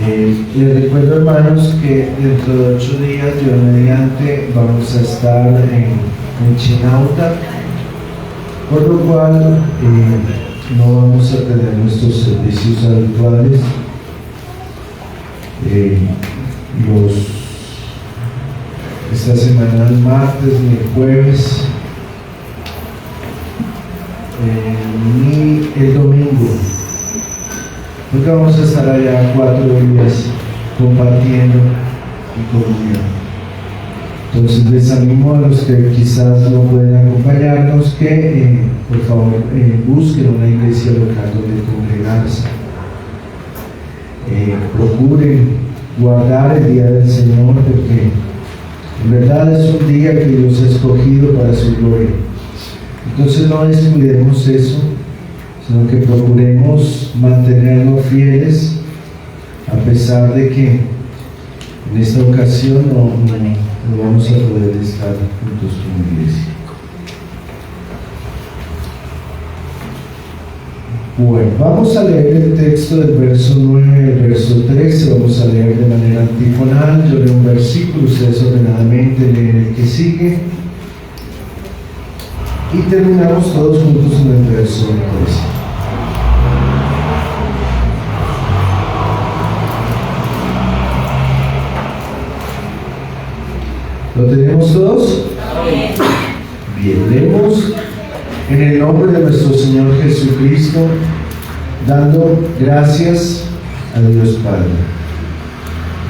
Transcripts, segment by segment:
Les recuerdo, hermanos, que dentro de 8 días, Dios mediante, vamos a estar en Chinauta, por lo cual no vamos a tener nuestros servicios habituales. Esta semana, el martes ni el jueves, ni el domingo, porque vamos a estar allá 4 días compartiendo y comunión. Entonces les animo a los que quizás no pueden acompañarnos que por favor busquen una iglesia local donde congregarse. Procuren guardar el día del Señor, porque en verdad es un día que Dios ha escogido para su gloria. Entonces no descuidemos eso, sino que procuremos mantenernos fieles, a pesar de que en esta ocasión no vamos a poder estar juntos como iglesia. Bueno, vamos a leer el texto del verso 9 al verso 13, vamos a leer de manera antifonal. Yo leo un versículo, ustedes ordenadamente leen el que sigue y terminamos todos juntos en el verso 13. ¿Lo tenemos todos? Bien, leemos en el nombre de nuestro Señor Jesucristo, dando gracias a Dios Padre.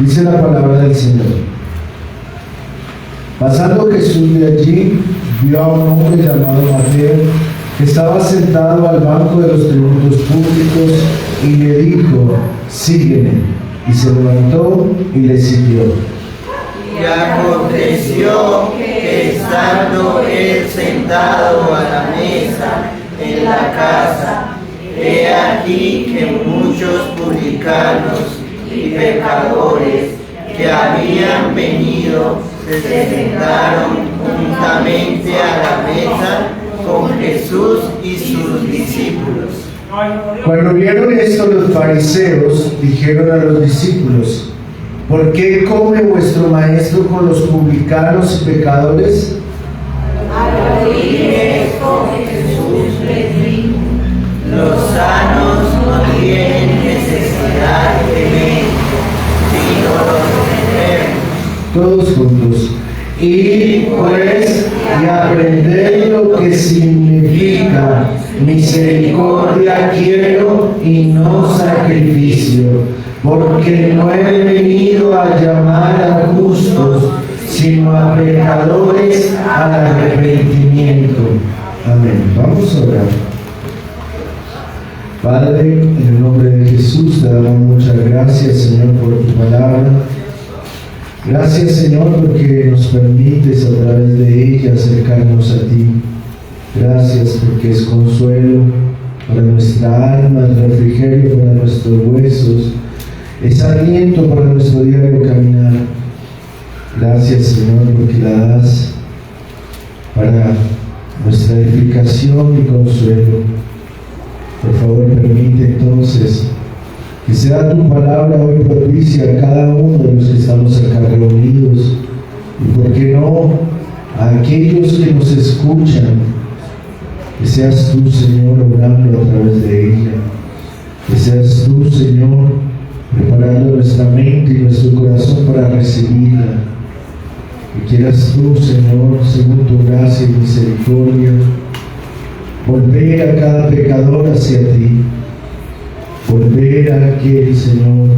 Dice la palabra del Señor: pasando Jesús de allí, vio a un hombre llamado Mateo, que estaba sentado al banco de los tributos públicos, y le dijo: sígueme. Y se levantó y le siguió. Y aconteció que estando él sentado a la mesa en la casa, he aquí que muchos publicanos y pecadores que habían venido se sentaron juntamente a la mesa con Jesús y sus discípulos. Cuando vieron esto, los fariseos dijeron a los discípulos: ¿por qué come vuestro maestro con los publicanos y pecadores? Al oír esto, Jesús les dijo: los sanos no tienen necesidad de médico, sino los enfermos. Todos juntos. Y pues, y aprended lo que significa misericordia quiero y no sacrificio, porque no he venido a llamar a justos, sino a pecadores al arrepentimiento. Amén. Vamos a orar. Padre, en el nombre de Jesús te damos muchas gracias, Señor, por tu palabra. Gracias, Señor, porque nos permites a través de ella acercarnos a ti. Gracias porque es consuelo para nuestra alma, es refrigerio para nuestros huesos, es aliento para nuestro diario caminar. Gracias, Señor, porque la das para nuestra edificación y consuelo. Por favor, permite entonces que sea tu palabra hoy propicia a cada uno de los que estamos acá reunidos, y por qué no a aquellos que nos escuchan, que seas tú, Señor, obrando a través de ella, que seas tú, Señor, preparando nuestra mente y nuestro corazón para recibirla, que quieras tú, Señor, según tu gracia y misericordia, volver a cada pecador hacia ti, volver a aquel, Señor,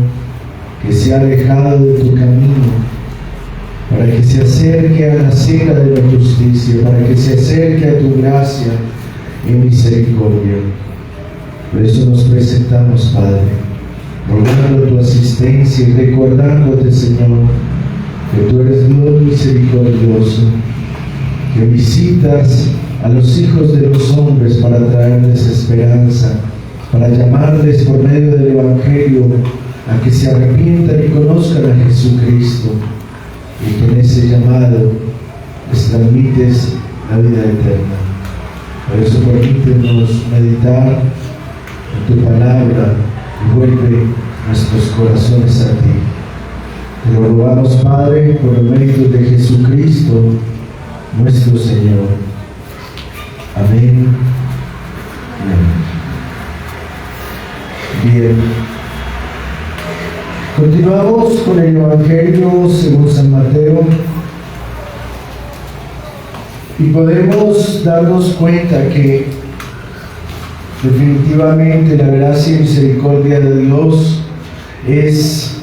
que se ha alejado de tu camino, para que se acerque a la senda de la justicia, para que se acerque a tu gracia y misericordia. Por eso nos presentamos, Padre, rogando tu asistencia y recordándote, Señor, que tú eres Dios misericordioso, que visitas a los hijos de los hombres para traerles esperanza, para llamarles por medio del Evangelio a que se arrepientan y conozcan a Jesucristo, y que en ese llamado les transmites la vida eterna. Por eso permítenos meditar en tu palabra y vuelve nuestros corazones a ti. Te lo rogamos, Padre, por el mérito de Jesucristo, nuestro Señor. Amén. Amén. Bien. Continuamos con el Evangelio según San Mateo y podemos darnos cuenta que definitivamente la gracia y misericordia de Dios es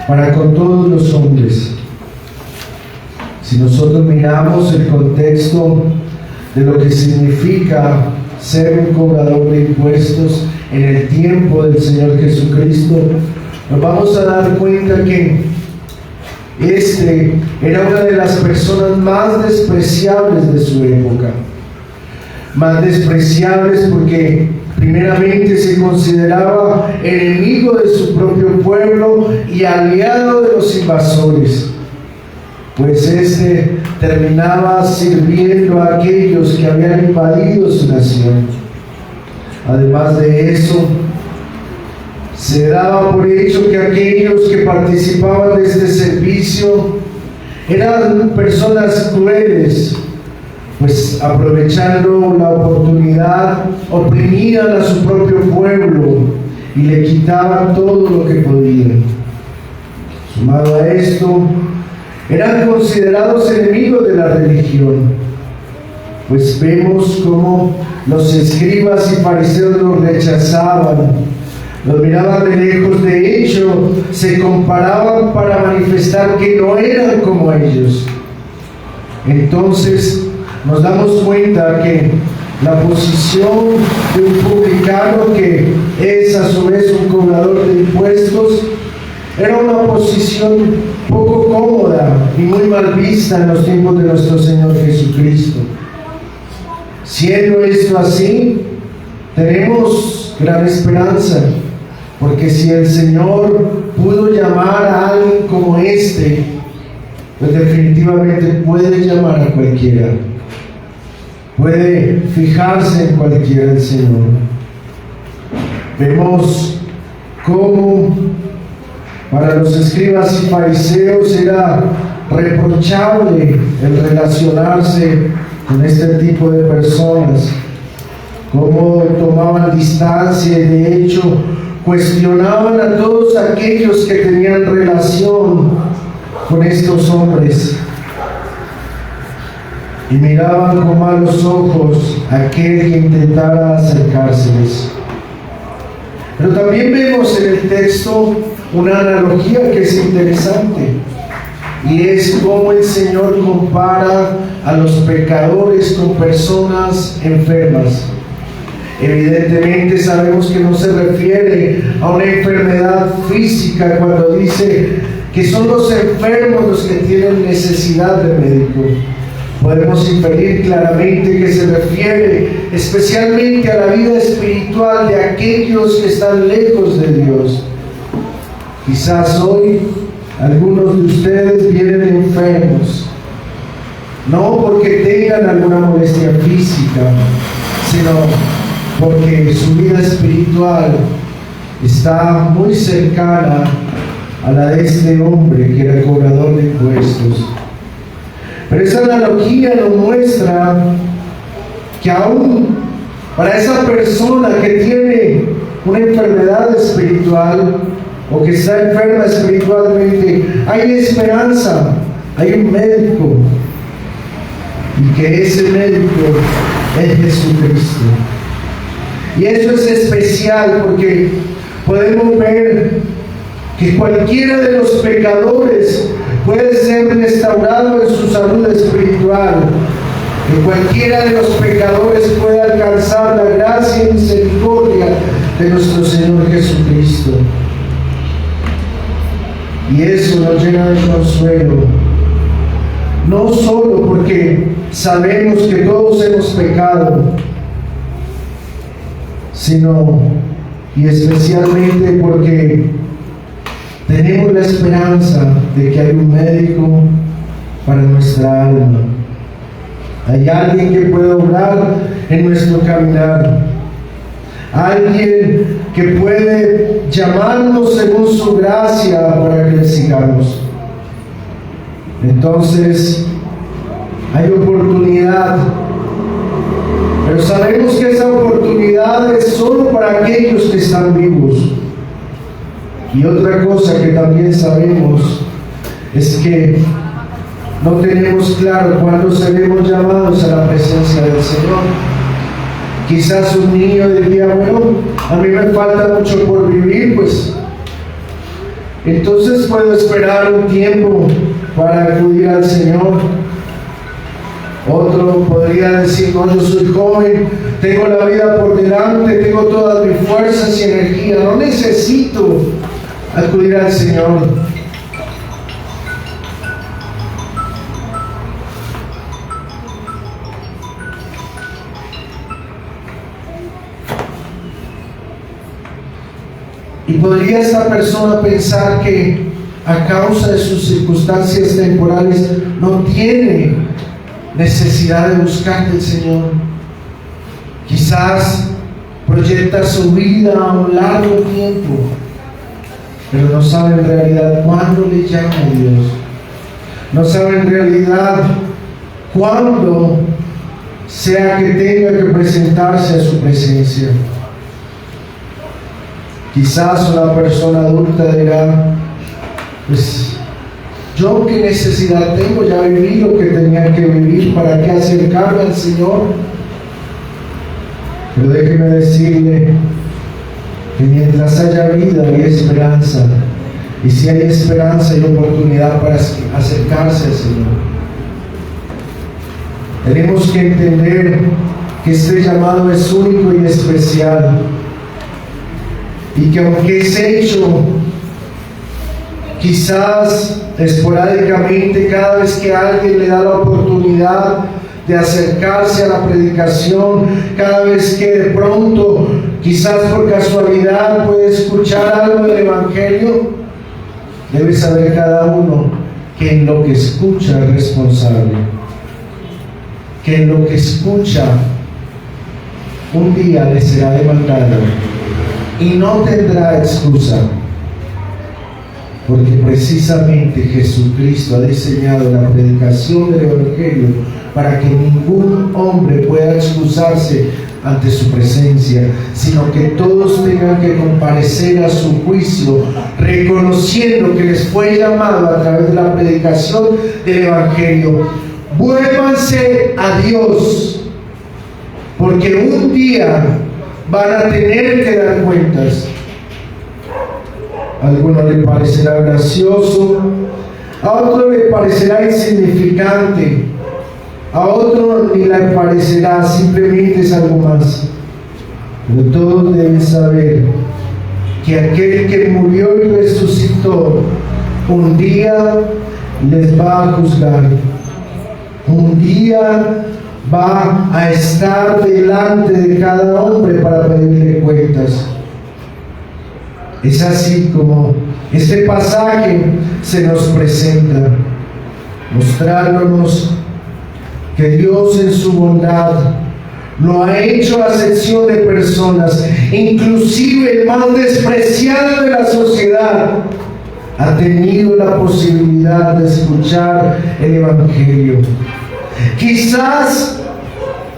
para con todos los hombres. Si nosotros miramos el contexto de lo que significa ser un cobrador de impuestos en el tiempo del Señor Jesucristo, nos vamos a dar cuenta que este era una de las personas más despreciables de su época. Más despreciables porque primeramente se consideraba enemigo de su propio pueblo y aliado de los invasores, pues este terminaba sirviendo a aquellos que habían invadido su nación. Además de eso, se daba por hecho que aquellos que participaban de este servicio eran personas crueles, pues aprovechando la oportunidad oprimían a su propio pueblo y le quitaban todo lo que podían. Sumado a esto, eran considerados enemigos de la religión, pues vemos cómo los escribas y fariseos los rechazaban, los miraban de lejos. De hecho, se comparaban para manifestar que no eran como ellos. Entonces nos damos cuenta que la posición de un publicano, que es a su vez un cobrador de impuestos, era una posición poco cómoda y muy mal vista en los tiempos de nuestro Señor Jesucristo. Siendo esto así, tenemos gran esperanza, porque si el Señor pudo llamar a alguien como este, pues definitivamente puede llamar a cualquiera. Puede fijarse en cualquiera el Señor. Vemos cómo para los escribas y fariseos era reprochable el relacionarse con este tipo de personas, cómo tomaban distancia y de hecho cuestionaban a todos aquellos que tenían relación con estos hombres y miraban con malos ojos a aquel que intentara acercárseles. Pero también vemos en el texto una analogía que es interesante, y es cómo el Señor compara a los pecadores con personas enfermas. Evidentemente sabemos que no se refiere a una enfermedad física cuando dice que son los enfermos los que tienen necesidad de médico. Podemos inferir claramente que se refiere especialmente a la vida espiritual de aquellos que están lejos de Dios. Quizás hoy algunos de ustedes vienen enfermos, no porque tengan alguna molestia física, sino porque su vida espiritual está muy cercana a la de este hombre que era cobrador de impuestos. Pero esa analogía nos muestra que aún para esa persona que tiene una enfermedad espiritual o que está enferma espiritualmente, hay esperanza, hay un médico, y que ese médico es Jesucristo. Y eso es especial porque podemos ver que cualquiera de los pecadores puede ser restaurado en su salud espiritual, que cualquiera de los pecadores puede alcanzar la gracia y misericordia de nuestro Señor Jesucristo. Y eso nos llena de consuelo, no solo porque sabemos que todos hemos pecado, sino y especialmente porque tenemos la esperanza de que hay un médico para nuestra alma. Hay alguien que puede obrar en nuestro caminar. Alguien que puede llamarnos según su gracia para que le sigamos. Entonces, hay oportunidad, pero sabemos que esa oportunidad es solo para aquellos que están vivos. Y otra cosa que también sabemos es que no tenemos claro cuándo seremos llamados a la presencia del Señor. Quizás un niño diría, bueno, a mí me falta mucho por vivir, pues entonces puedo esperar un tiempo para acudir al Señor. Otro podría decir, no, yo soy joven, tengo la vida por delante, tengo todas mis fuerzas y energía, no necesito acudir al Señor. Y podría esta persona pensar que a causa de sus circunstancias temporales no tiene necesidad de buscar del Señor. Quizás proyecta su vida a un largo tiempo, pero no sabe en realidad cuándo le llama a Dios. No sabe en realidad cuándo sea que tenga que presentarse a su presencia. Quizás una persona adulta dirá, pues yo qué necesidad tengo, ya viví lo que tenía que vivir, ¿para qué acercarme al Señor? Pero déjeme decirle que mientras haya vida hay esperanza, y si hay esperanza hay oportunidad para acercarse al Señor. Tenemos que entender que este llamado es único y especial, y que aunque es hecho quizás esporádicamente, cada vez que alguien le da la oportunidad de acercarse a la predicación, cada vez que de pronto, quizás por casualidad, puede escuchar algo del Evangelio, debe saber cada uno que en lo que escucha es responsable, que en lo que escucha un día le será demandado y no tendrá excusa, porque precisamente Jesucristo ha diseñado la predicación del Evangelio para que ningún hombre pueda excusarse ante su presencia, sino que todos tengan que comparecer a su juicio, reconociendo que les fue llamado a través de la predicación del Evangelio. Vuélvanse a Dios, porque un día van a tener que dar cuentas. A alguno le parecerá gracioso, a otro le parecerá insignificante, a otro ni le parecerá, simplemente es algo más. Pero todos deben saber que aquel que murió y resucitó un día les va a juzgar, un día va a estar delante de cada hombre para pedirle cuentas. Es así como este pasaje se nos presenta, mostrándonos que Dios en su bondad lo ha hecho a excepción de personas, inclusive el más despreciado de la sociedad ha tenido la posibilidad de escuchar el Evangelio. Quizás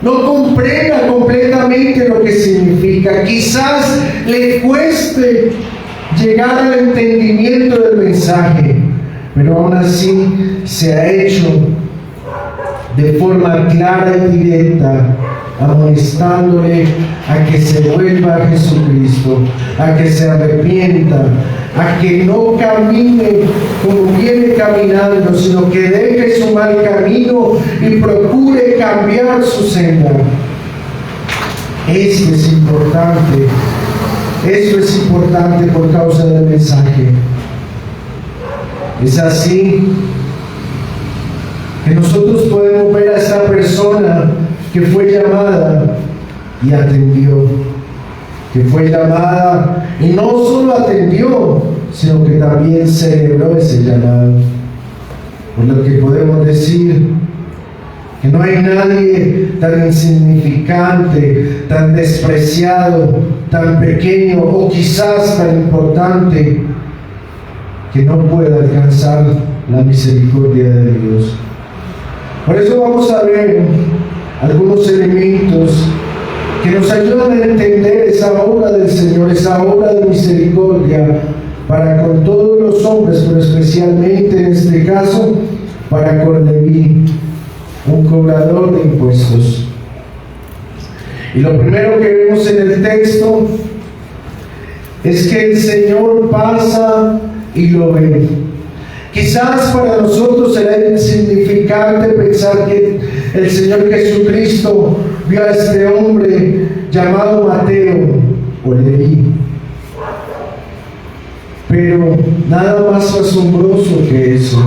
no comprenda completamente lo que significa, quizás le cueste llegar al entendimiento del mensaje, pero aún así se ha hecho de forma clara y directa, amonestándole a que se vuelva a Jesucristo, a que se arrepienta, a que no camine como viene caminando, sino que deje su mal camino y procure cambiar su senda. Esto es importante. Esto es importante por causa del mensaje. Es así que nosotros podemos ver a esta persona que fue llamada y atendió, que fue llamada y no solo atendió, sino que también celebró ese llamado. Por lo que podemos decir que no hay nadie tan insignificante, tan despreciado, tan pequeño o quizás tan importante que no pueda alcanzar la misericordia de Dios. Por eso vamos a ver algunos elementos que nos ayudan a entender esa obra del Señor, esa obra de misericordia para con todos los hombres, pero especialmente en este caso para con Leví, un cobrador de impuestos. Y lo primero que vemos en el texto es que el Señor pasa y lo ve. Quizás para nosotros será insignificante pensar que el Señor Jesucristo vio a este hombre llamado Mateo o Leví. Pero nada más asombroso que eso.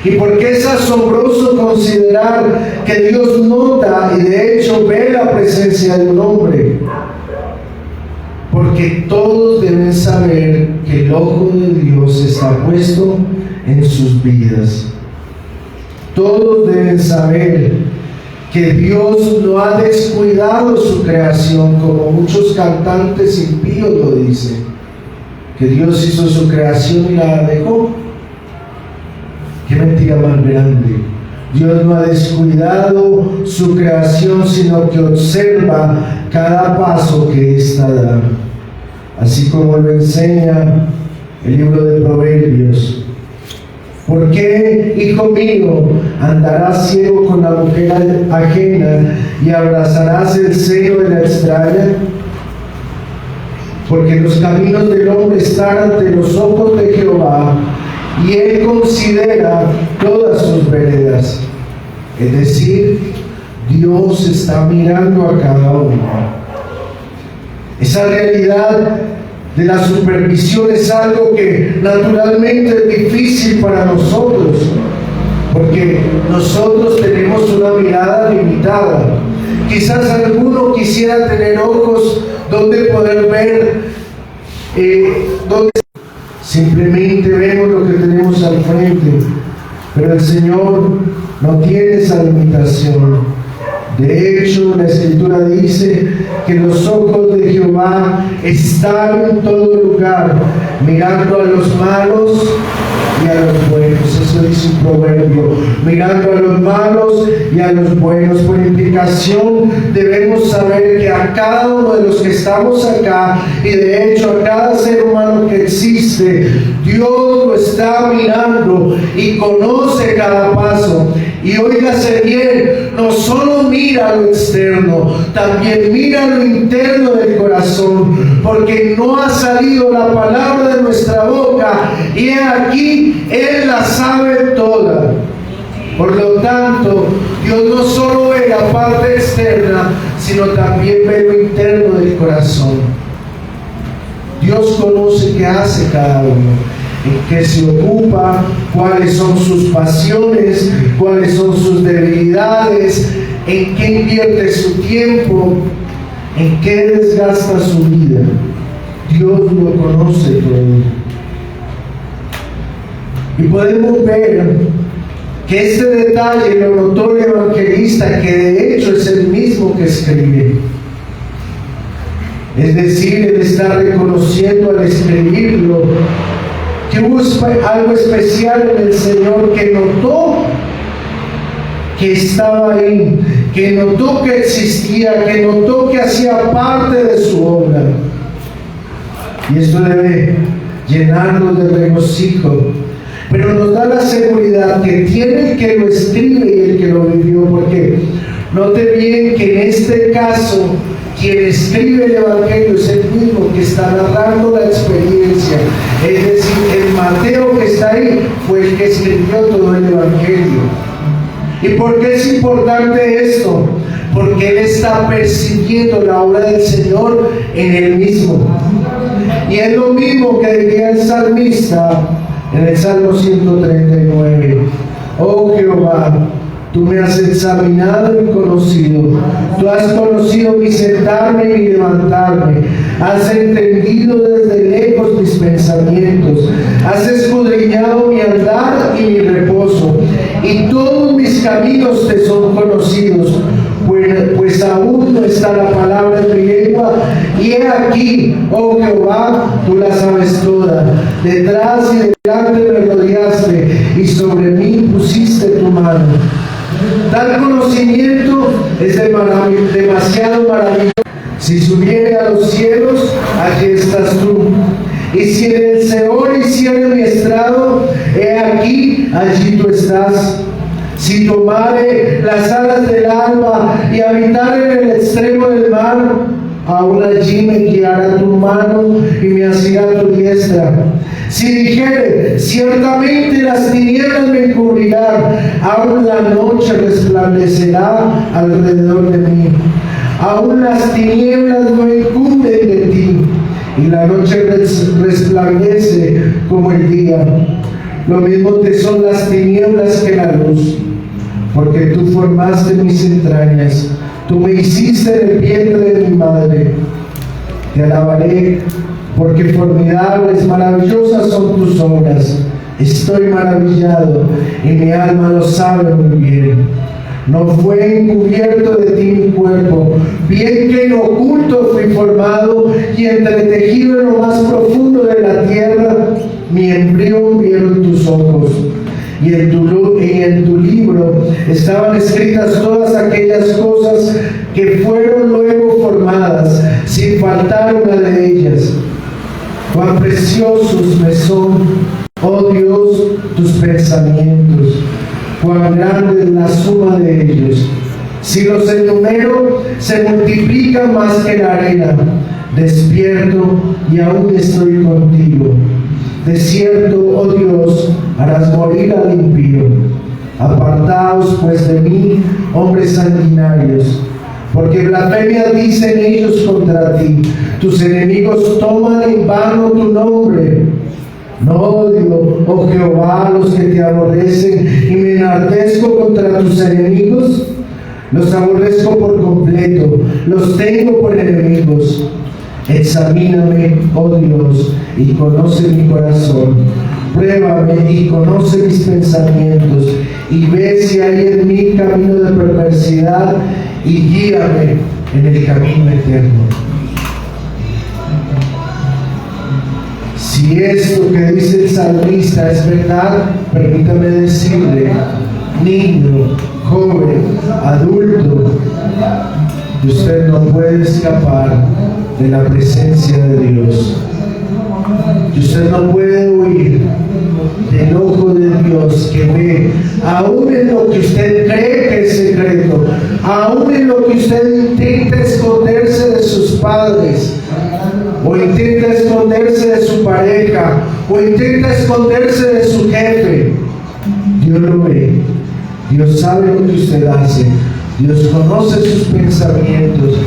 ¿Y por qué es asombroso considerar que Dios nota y de hecho ve la presencia de un hombre? Porque todos deben saber que el ojo de Dios está puesto en sus vidas. Todos deben saber que Dios no ha descuidado su creación, como muchos cantantes impíos lo dicen, que Dios hizo su creación y la dejó. Qué mentira más grande. Dios no ha descuidado su creación, sino que observa cada paso que ésta da, así como lo enseña el libro de Proverbios. ¿Por qué, hijo mío, andarás ciego con la mujer ajena y abrazarás el seno de la extraña? Porque los caminos del hombre están ante los ojos de Jehová, y Él considera todas sus veredas. Es decir, Dios está mirando a cada uno. Esa realidad de la supervisión es algo que naturalmente es difícil para nosotros, porque nosotros tenemos una mirada limitada. Quizás alguno quisiera tener ojos donde poder ver, donde simplemente vemos lo que tenemos al frente, pero el Señor no tiene esa limitación. De hecho, la Escritura dice que los ojos de Jehová están en todo lugar, mirando a los malos y a los buenos. Eso dice un proverbio, mirando a los malos y a los buenos. Por implicación, debemos saber que a cada uno de los que estamos acá, y de hecho a cada ser humano que existe, Dios lo está mirando y conoce cada paso. Y óigase bien, no solo mira lo externo, también mira lo interno del corazón, porque no ha salido la palabra de nuestra boca, y aquí Él la sabe toda. Por lo tanto, Dios no solo ve la parte externa, sino también ve lo interno del corazón. Dios conoce qué hace cada uno, en qué se ocupa, cuáles son sus pasiones, cuáles son sus debilidades, en qué invierte su tiempo, en qué desgasta su vida. Dios lo conoce todo. Y podemos ver que este detalle lo notó el evangelista, que de hecho es el mismo que escribe. Es decir, él está reconociendo al escribirlo que hubo algo especial en el Señor, que notó que estaba ahí, que notó que existía, que notó que hacía parte de su obra. Y esto debe llenarnos de regocijo, pero nos da la seguridad que tiene el que lo escribe y el que lo vivió, porque note bien que en este caso quien escribe el Evangelio es el mismo que está narrando la experiencia. Es decir, el Mateo que está ahí fue el que escribió todo el Evangelio. ¿Y por qué es importante esto? Porque él está percibiendo la obra del Señor en él mismo. Y es lo mismo que diría el salmista en el Salmo 139. Oh Jehová, tú me has examinado y conocido. Tú has conocido mi sentarme y mi levantarme. Has entendido desde lejos mis pensamientos. Has escudriñado mi andar y mi reposo. Y todos mis caminos te son conocidos. Pues aún no está la palabra en mi lengua, y he aquí, oh Jehová, tú la sabes toda. Detrás y delante me rodeaste, y sobre mí pusiste tu mano. Tal conocimiento es demasiado maravilloso. Si subiere a los cielos, allí estás tú. Y si en el Seol hiciere mi estrado, he aquí, allí tú estás. Si tomare las alas del alba y habitare en el extremo del mar, aún allí me guiará tu mano y me asirá tu diestra. Si dijere, ciertamente las tinieblas me encubrirán, aún la noche resplandecerá alrededor de mí. Aún las tinieblas no encubren de ti, y la noche resplandece como el día. Lo mismo te son las tinieblas que la luz, porque tú formaste mis entrañas, tú me hiciste en el vientre de mi madre. Te alabaré, porque formidables, maravillosas son tus obras. Estoy maravillado, y mi alma lo sabe muy bien. No fue encubierto de ti mi cuerpo, bien que en oculto fui formado y entretejido en lo más profundo de la tierra, mi embrión vieron tus ojos. Y en tu libro estaban escritas todas aquellas cosas que fueron luego formadas, sin faltar una de ellas. Cuán preciosos me son, oh Dios, tus pensamientos. Cuán grande es la suma de ellos. Si los enumero, se multiplican más que la arena. Despierto y aún estoy contigo. De cierto, oh Dios, harás morir al impío. Apartaos pues de mí, hombres sanguinarios, porque blasfemia dicen ellos contra ti. Tus enemigos toman en vano tu nombre. No odio, oh Jehová, a los que te aborrecen, y me enardezco contra tus enemigos. Los aborrezco por completo, los tengo por enemigos. Examíname, oh Dios, y conoce mi corazón. Pruébame y conoce mis pensamientos, y ve si hay en mí camino de perversidad, y guíame en el camino eterno. Si esto que dice el salmista es verdad, permítame decirle, niño, joven, adulto, que usted no puede escapar de la presencia de Dios. Que usted no puede huir del ojo de Dios que ve, aún en lo que usted cree que es secreto, aún en lo que usted intenta esconderse de sus padres, o intenta esconderse de su pareja, o intenta esconderse de su jefe. Dios lo ve, Dios sabe lo que usted hace, Dios conoce sus pensamientos,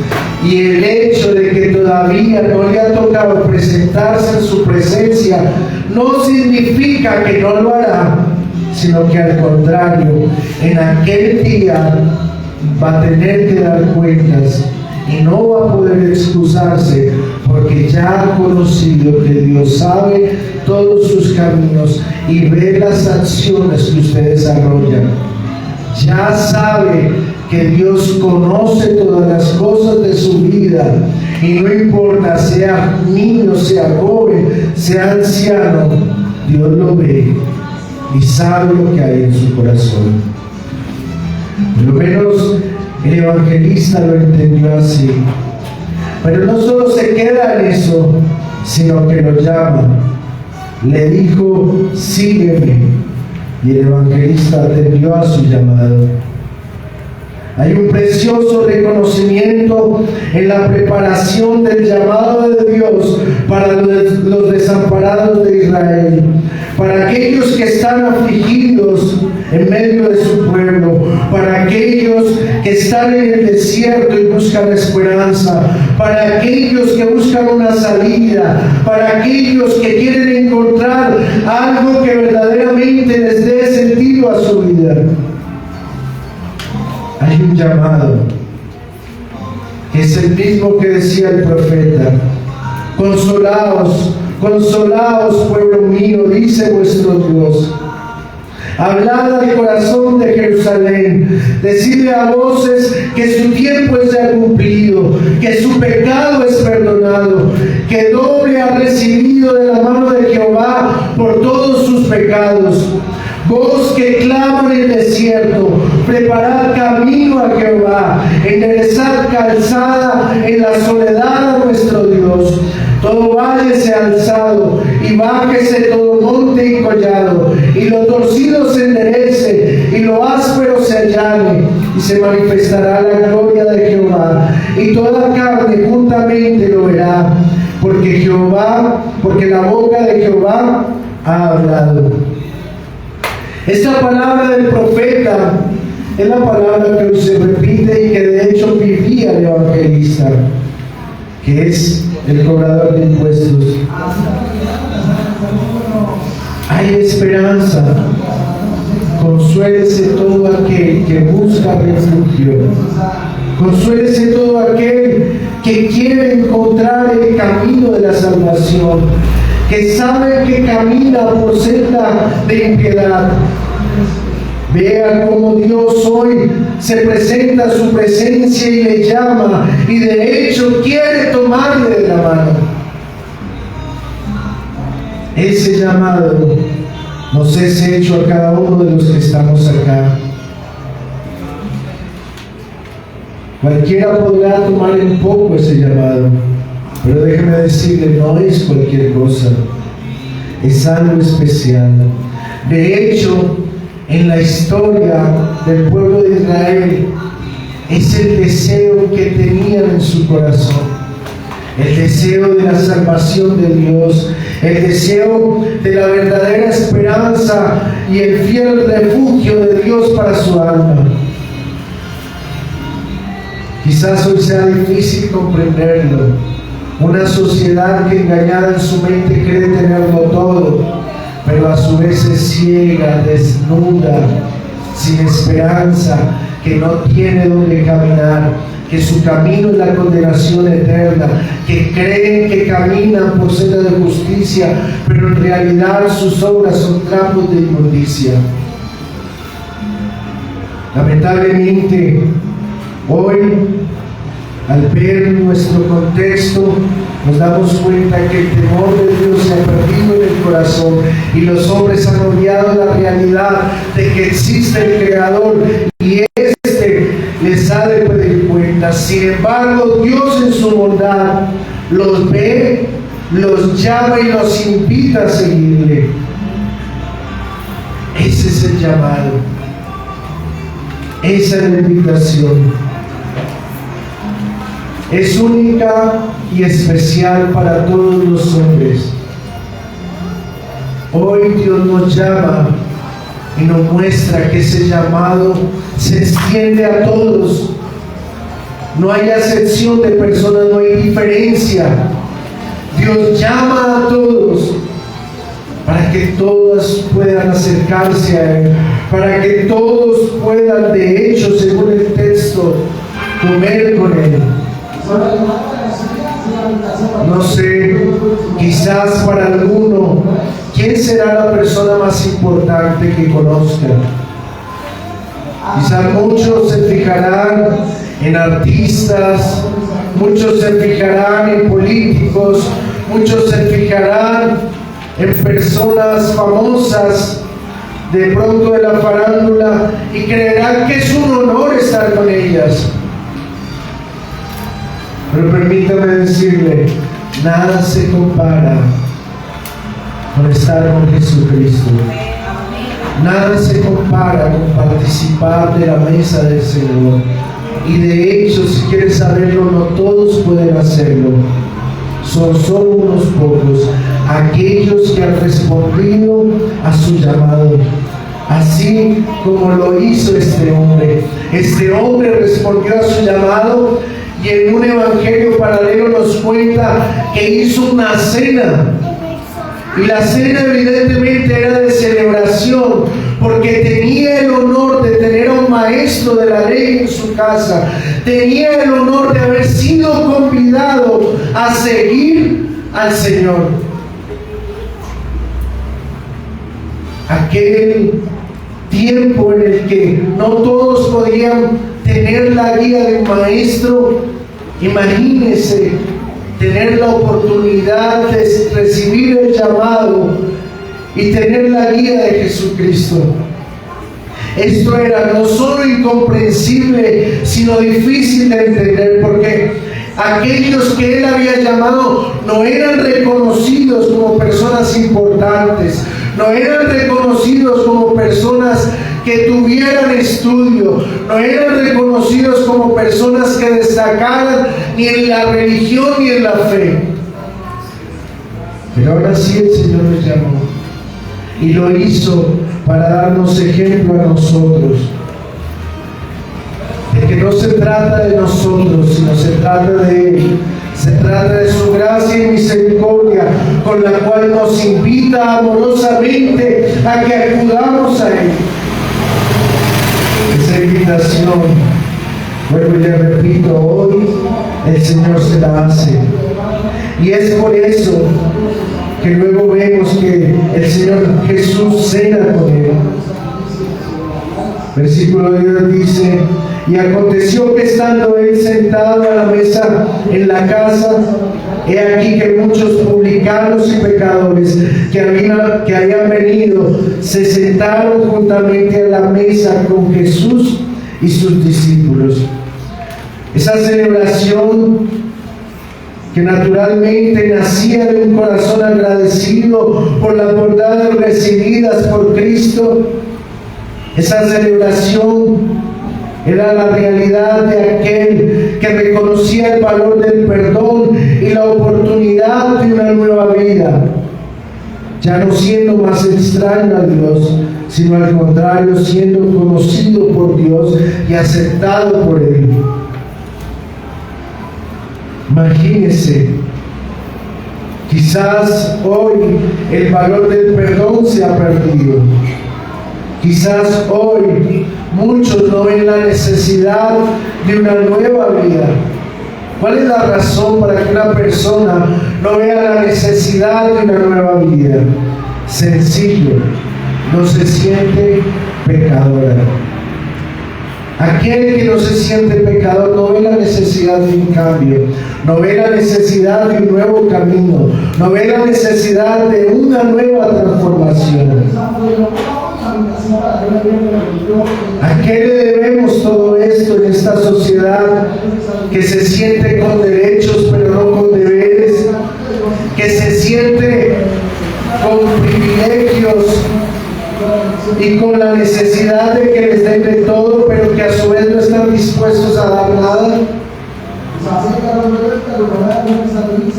y el hecho de que todavía no le ha tocado presentarse en su presencia no significa que no lo hará, sino que al contrario, en aquel día va a tener que dar cuentas y no va a poder excusarse, porque ya ha conocido que Dios sabe todos sus caminos y ve las acciones que usted desarrolla. Ya sabe que Dios conoce todas las cosas de su vida, y no importa sea niño, sea joven, sea anciano, Dios lo ve y sabe lo que hay en su corazón. Por lo menos el evangelista lo entendió así. Pero no solo se queda en eso, sino que lo llama. Le dijo, sígueme. Y el evangelista atendió a su llamado. Hay un precioso reconocimiento en la preparación del llamado de Dios para los desamparados de Israel, para aquellos que están afligidos en medio de su pueblo, para aquellos que están en el desierto y buscan esperanza, para aquellos que buscan una salida, para aquellos que quieren encontrar algo que verdaderamente les dé sentido a su vida. Hay un llamado, que es el mismo que decía el profeta: consolaos, consolaos, pueblo mío, dice vuestro Dios. Hablad al corazón de Jerusalén, decidle a voces que su tiempo es ya cumplido, que su pecado es perdonado, que doble ha recibido de la mano de Jehová por todos sus pecados. Vos que clama en el desierto, preparad camino a Jehová, enderezad calzada en la soledad a nuestro Dios. Todo valle sea alzado, y bájese todo monte y collado, y lo torcido se enderece, y lo áspero se allane, y se manifestará la gloria de Jehová, y toda carne juntamente lo verá, porque la boca de Jehová ha hablado. Esta palabra del profeta es la palabra que se repite y que de hecho vivía el evangelista, que es el cobrador de impuestos. Hay esperanza. Consuélese todo aquel que busca refugio. Consuélese todo aquel que quiere encontrar el camino de la salvación, que sabe que camina por senda de impiedad. Vea cómo Dios hoy se presenta a su presencia y le llama, y de hecho quiere tomarle de la mano. Ese llamado nos es hecho a cada uno de los que estamos acá. Cualquiera podrá tomar en poco ese llamado, pero déjeme decirle, no es cualquier cosa, es algo especial. De hecho, en la historia del pueblo de Israel, es el deseo que tenían en su corazón, el deseo de la salvación de Dios, el deseo de la verdadera esperanza y el fiel refugio de Dios para su alma. Quizás hoy sea difícil comprenderlo. Una sociedad que engañada en su mente cree tenerlo todo, pero a su vez es ciega, desnuda, sin esperanza, que no tiene donde caminar, que su camino es la condenación eterna, que creen que caminan por senda de justicia, pero en realidad sus obras son trapos de inmundicia. Lamentablemente, hoy, al ver nuestro contexto, nos damos cuenta que el temor de Dios se ha perdido en el corazón y los hombres han olvidado la realidad de que existe el Creador y este les ha de pedir cuenta. Sin embargo, Dios en su bondad los ve, los llama y los invita a seguirle. Ese es el llamado, esa es la invitación. Es única y especial para todos los hombres. Hoy Dios nos llama y nos muestra que ese llamado se extiende a todos. No hay acepción de personas, no hay diferencia. Dios llama a todos para que todas puedan acercarse a Él, para que todos puedan, de hecho, según el texto, comer con Él. No sé, quizás para alguno, ¿quién será la persona más importante que conozcan? Quizás muchos se fijarán en artistas, muchos se fijarán en políticos, muchos se fijarán en personas famosas, de pronto de la farándula, y creerán que es un honor estar con ellas. Pero permítame decirle, nada se compara con estar con Jesucristo. Nada se compara con participar de la mesa del Señor. Y de hecho, si quieres saberlo, no todos pueden hacerlo. Son solo unos pocos, aquellos que han respondido a su llamado. Así como lo hizo este hombre. Este hombre respondió a su llamado. Y en un evangelio paralelo nos cuenta que hizo una cena. Y la cena evidentemente era de celebración, porque tenía el honor de tener a un maestro de la ley en su casa. Tenía el honor de haber sido convidado a seguir al Señor. Aquel tiempo en el que no todos podían tener la guía de un maestro. Imagínense tener la oportunidad de recibir el llamado y tener la guía de Jesucristo. Esto era no solo incomprensible, sino difícil de entender, porque aquellos que él había llamado no eran reconocidos como personas importantes, no eran reconocidos como personas que tuvieran estudio, no eran reconocidos como personas que destacaran ni en la religión ni en la fe. Pero ahora sí el Señor los llamó y lo hizo para darnos ejemplo a nosotros, de que no se trata de nosotros, sino se trata de Él. Se trata de su gracia y misericordia, con la cual nos invita amorosamente a que acudamos a Él. Esa invitación, vuelvo y le repito, hoy el Señor se la hace. Y es por eso que luego vemos que el Señor Jesús cena con Él. Versículo 10 dice: y aconteció que estando él sentado a la mesa en la casa, he aquí que muchos publicanos y pecadores que habían venido se sentaron juntamente a la mesa con Jesús y sus discípulos. Esa celebración que naturalmente nacía de un corazón agradecido por las bondades recibidas por Cristo, esa celebración era la realidad de aquel que reconocía el valor del perdón y la oportunidad de una nueva vida, ya no siendo más extraño a Dios, sino al contrario, siendo conocido por Dios y aceptado por Él. Imagínense, quizás hoy el valor del perdón se ha perdido. Quizás hoy muchos no ven la necesidad de una nueva vida. ¿Cuál es la razón para que una persona no vea la necesidad de una nueva vida? Sencillo, no se siente pecadora. Aquel que no se siente pecador no ve la necesidad de un cambio, no ve la necesidad de un nuevo camino, no ve la necesidad de una nueva transformación. ¿A qué le debemos todo esto en esta sociedad que se siente con derechos pero no con deberes? Que se siente con privilegios y con la necesidad de que les den de todo, pero que a su vez no están dispuestos a dar nada.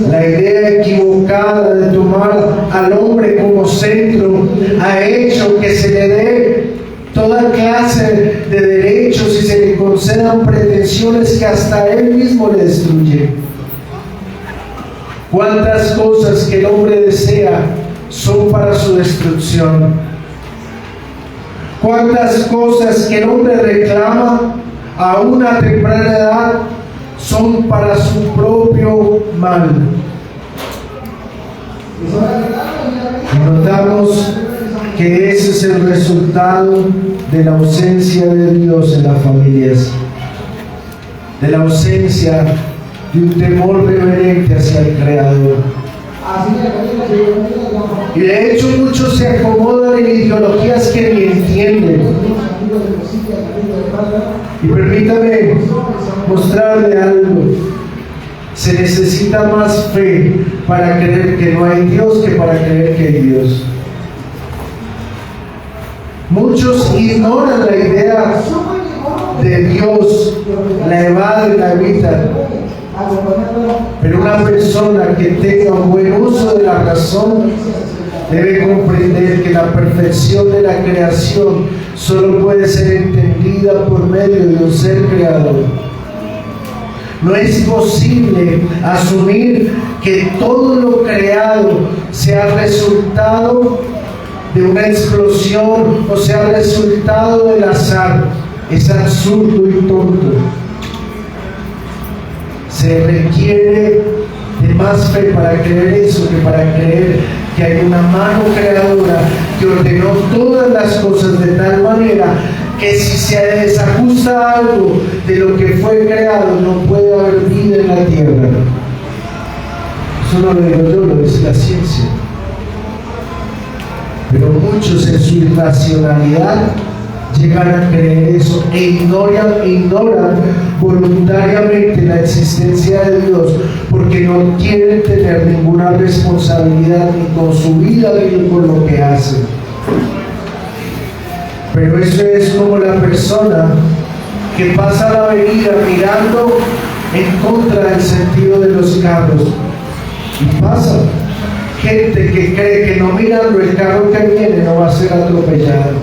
La idea equivocada de tomar al hombre como centro ha hecho que se le dé toda clase de derechos y se le concedan pretensiones que hasta él mismo le destruyen. ¿Cuántas cosas que el hombre desea son para su destrucción? ¿Cuántas cosas que el hombre reclama a una temprana edad son para su propio mal? Y notamos que ese es el resultado de la ausencia de Dios en las familias, de la ausencia de un temor reverente hacia el Creador. Y de hecho muchos se acomodan en ideologías que ni entienden. Y permítame mostrarle algo. Se necesita más fe para creer que no hay Dios que para creer que hay Dios. Muchos ignoran la idea de Dios, la evaden, la evitan. Pero una persona que tenga un buen uso de la razón debe comprender que la perfección de la creación solo puede ser entendida por medio de un ser creador. No es posible asumir que todo lo creado sea resultado de una explosión o sea resultado del azar. Es absurdo y tonto. Se requiere de más fe para creer eso que para creer que hay una mano creadora que ordenó todas las cosas de tal manera que si se desajusta algo de lo que fue creado, no puede haber vida en la tierra. Eso no lo digo yo, lo dice la ciencia. Pero muchos en su irracionalidad llegan a creer eso e ignoran voluntariamente la existencia de Dios porque no quieren tener ninguna responsabilidad ni con su vida ni con lo que hacen. Pero eso es como la persona que pasa la avenida mirando en contra del sentido de los carros. Y pasa gente que cree que no mirando el carro que viene no va a ser atropellado.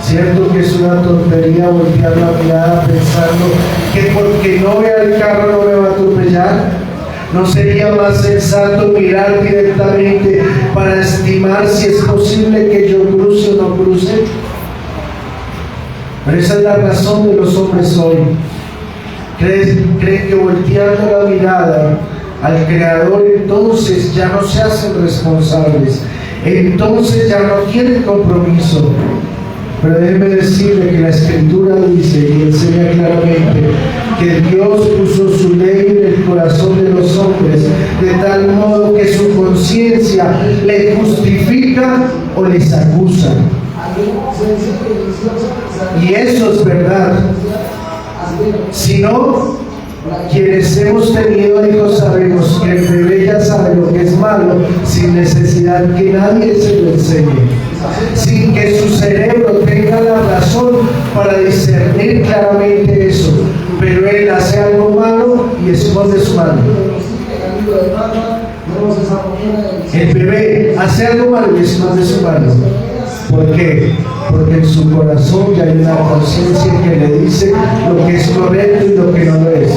Cierto que es una tontería voltear la mirada pensando que porque no vea el carro no me va a atropellar. ¿No sería más sensato mirar directamente para estimar si es posible que yo cruce o no cruce? Pero esa es la razón de los hombres hoy. Creen que volteando la mirada al Creador entonces ya no se hacen responsables, entonces ya no quieren compromiso. Pero déjeme decirle que la Escritura dice y enseña claramente que Dios puso su ley en el corazón de los hombres de tal modo que su conciencia les justifica o les acusa. Y eso es verdad. Si no, quienes hemos tenido hijos sabemos que el bebé ya sabe lo que es malo sin necesidad que nadie se lo enseñe, sin que su cerebro tenga la razón para discernir claramente eso, pero él hace algo malo y esconde su mano. El bebé hace algo malo y esconde su mano. ¿Por qué? Porque en su corazón ya hay una conciencia que le dice lo que es correcto y lo que no lo es.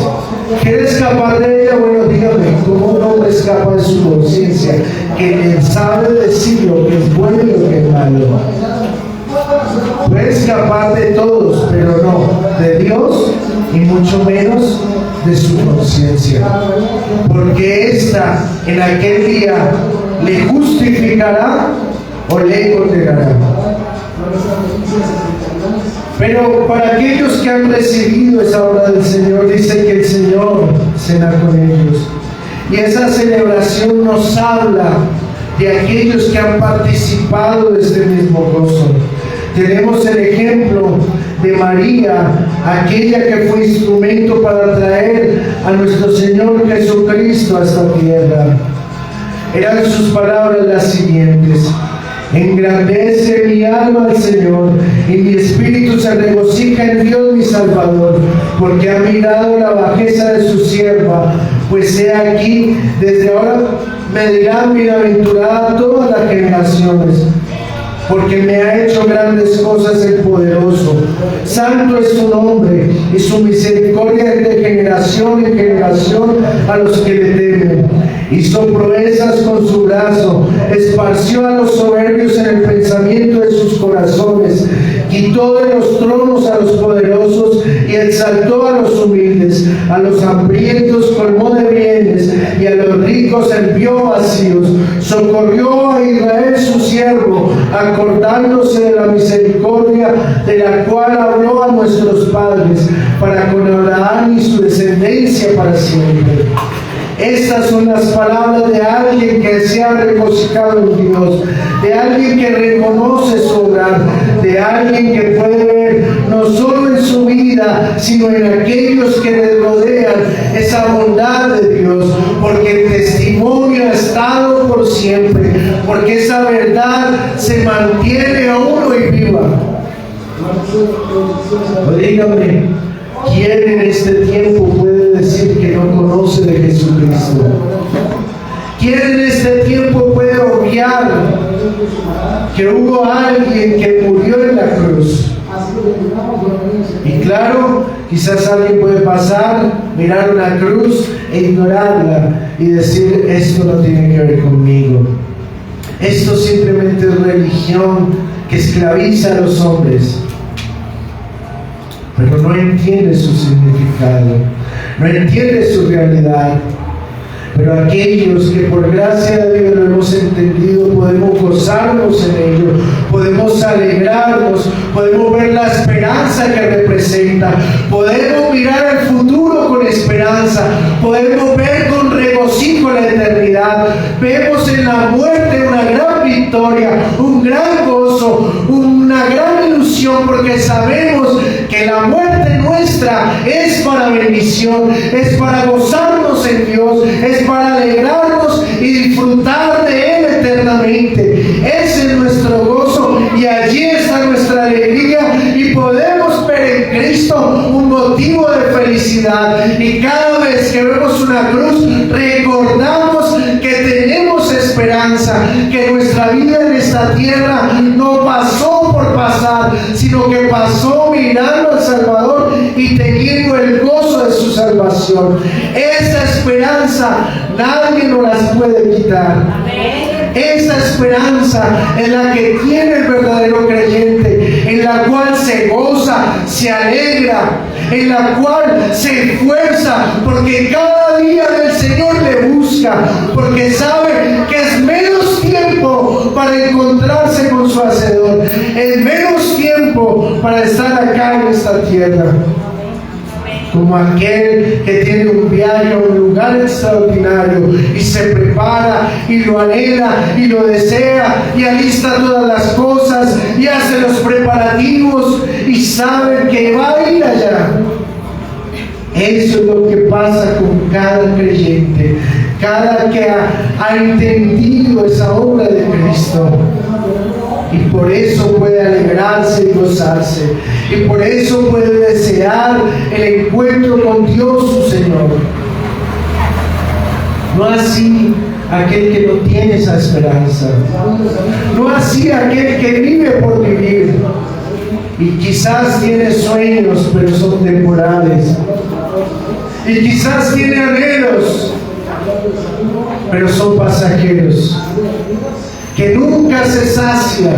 ¿Quiere escapar de ella? Bueno, dígame, ¿cómo un hombre escapa de su conciencia? Que él sabe decir lo que es bueno y lo que es malo. Puede escapar de todos, pero no de Dios y mucho menos de su conciencia. Porque esta en aquel día le justificará o le condenará. Pero para aquellos que han recibido esa obra del Señor, dice que el Señor cena con ellos. Y esa celebración nos habla de aquellos que han participado de este mismo gozo. Tenemos el ejemplo de María, aquella que fue instrumento para traer a nuestro Señor Jesucristo a esta tierra. Eran sus palabras las siguientes: engrandece mi alma al Señor, y mi espíritu se regocija en Dios mi Salvador, porque ha mirado la bajeza de su sierva. Pues he aquí, desde ahora me dirán bienaventurada todas las generaciones, porque me ha hecho grandes cosas el poderoso. Santo es su nombre, y su misericordia es de generación en generación a los que le temen. Hizo proezas con su brazo, esparció a los soberbios en el pensamiento de sus corazones, quitó de los tronos a los poderosos y exaltó a los humildes. A los hambrientos colmó de bienes y a los ricos envió vacíos. Socorrió a Israel su siervo, acordándose de la misericordia de la cual habló a nuestros padres, para con Abraham y su descendencia para siempre. Estas son las palabras de alguien que se ha regocijado en Dios, de alguien que reconoce su obrar, de alguien que puede ver no solo en su vida, sino en aquellos que le rodean esa bondad de Dios, porque el testimonio ha estado por siempre, porque esa verdad se mantiene aún hoy viva. Dígame, ¿quién en este tiempo puede decir que no conoce de Jesucristo? ¿Quién en este tiempo puede obviar que hubo alguien que murió en la cruz? Y claro, quizás alguien puede pasar, mirar una cruz e ignorarla y decir: esto no tiene que ver conmigo. Esto simplemente es religión que esclaviza a los hombres. Pero no entiende su significado, no entiende su realidad. Pero aquellos que por gracia de Dios lo confiamos en ello, podemos alegrarnos, podemos ver la esperanza que representa, podemos mirar al futuro con esperanza, podemos ver con regocijo la eternidad. Vemos en la muerte una gran victoria, un gran gozo, una gran ilusión, porque sabemos que la muerte nuestra es para bendición, es para gozarnos en Dios, es para alegrarnos y disfrutar de Él eternamente. Ese es nuestro gozo y allí está nuestra alegría, y podemos ver en Cristo un motivo de felicidad. Y cada vez que vemos una cruz, recordamos que tenemos esperanza, que nuestra vida en esta tierra no pasó por pasar, sino que pasó mirando al Salvador y teniendo el gozo de su salvación. Esa esperanza nadie nos las puede quitar. Esa esperanza es la que tiene el verdadero creyente, en la cual se goza, se alegra, en la cual se esfuerza, porque cada día del Señor le busca, porque sabe que es menos tiempo para encontrarse con su Hacedor, es menos tiempo para estar acá en esta tierra. Como aquel que tiene un viaje a un lugar extraordinario y se prepara y lo anhela y lo desea y alista todas las cosas y hace los preparativos y sabe que va a ir allá. Eso es lo que pasa con cada creyente, cada que ha entendido esa obra de Cristo. Y por eso puede alegrarse y gozarse. Y por eso puede desear el encuentro con Dios su Señor. No así aquel que no tiene esa esperanza. No así aquel que vive por vivir. Y quizás tiene sueños, pero son temporales. Y quizás tiene anhelos, pero son pasajeros, que nunca se sacia,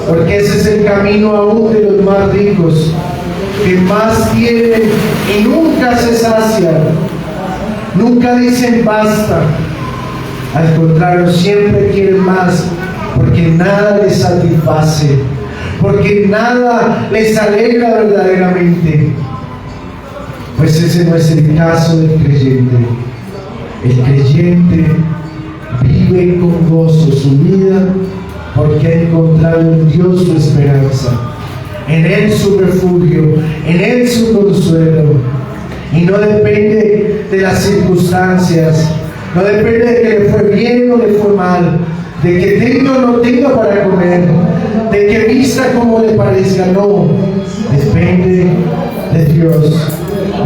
porque ese es el camino aún de los más ricos, que más tienen y nunca se sacian, nunca dicen basta, al contrario, siempre quieren más, porque nada les satisface, porque nada les alegra verdaderamente. Pues ese no es el caso del creyente. El creyente vive con gozo su vida porque ha encontrado en Dios su esperanza, en Él su refugio, en Él su consuelo. Y no depende de las circunstancias, no depende de que le fue bien o le fue mal, de que tenga o no tenga para comer, de que vista como le parezca. No, depende de Dios,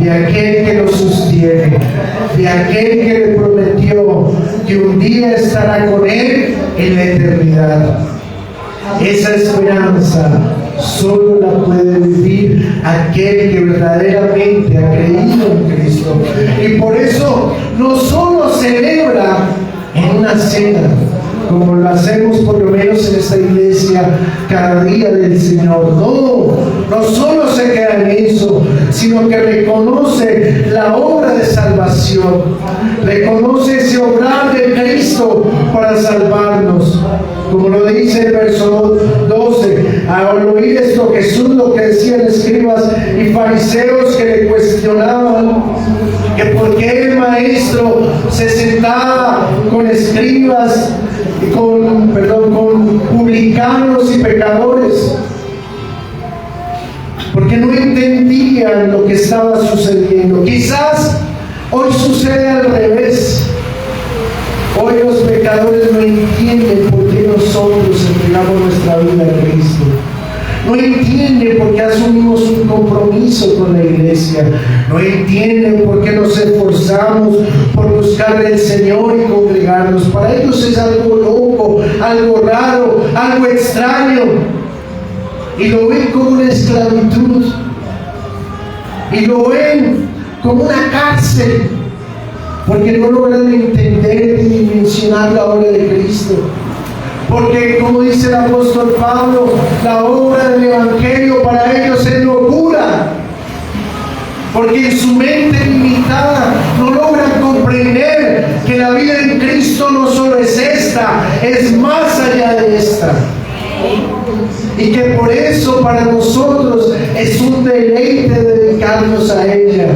de aquel que lo sostiene, de aquel que le prometió que un día estará con él en la eternidad. Esa esperanza solo la puede vivir aquel que verdaderamente ha creído en Cristo. Y por eso no solo celebra en una cena, como lo hacemos por lo menos en esta iglesia cada día del Señor. No solo se queda en eso, sino que reconoce la obra de salvación, reconoce ese obrar de Cristo para salvarnos. Como lo dice el verso 12, al oír esto Jesús, lo que decían escribas y fariseos que le cuestionaban, que por qué el maestro se sentaba con escribas, con publicanos y pecadores, porque no entendían lo que estaba sucediendo. Quizás hoy sucede al revés. Hoy los pecadores no entienden por qué nosotros entregamos nuestra vida a Cristo. No entienden por qué asumimos un compromiso con la iglesia. No entienden por qué nos esforzamos por buscar al Señor y congregarnos. Para ellos es algo loco, algo raro, algo extraño. Y lo ven como una esclavitud. Y lo ven como una cárcel, porque no logran entender ni dimensionar la obra de Cristo. Porque, como dice el apóstol Pablo, la obra del Evangelio para ellos es locura. Porque en su mente limitada no logran comprender que la vida en Cristo no solo es esta, esta es más allá de esta. Y que por eso para nosotros es un deleite dedicarnos a ella.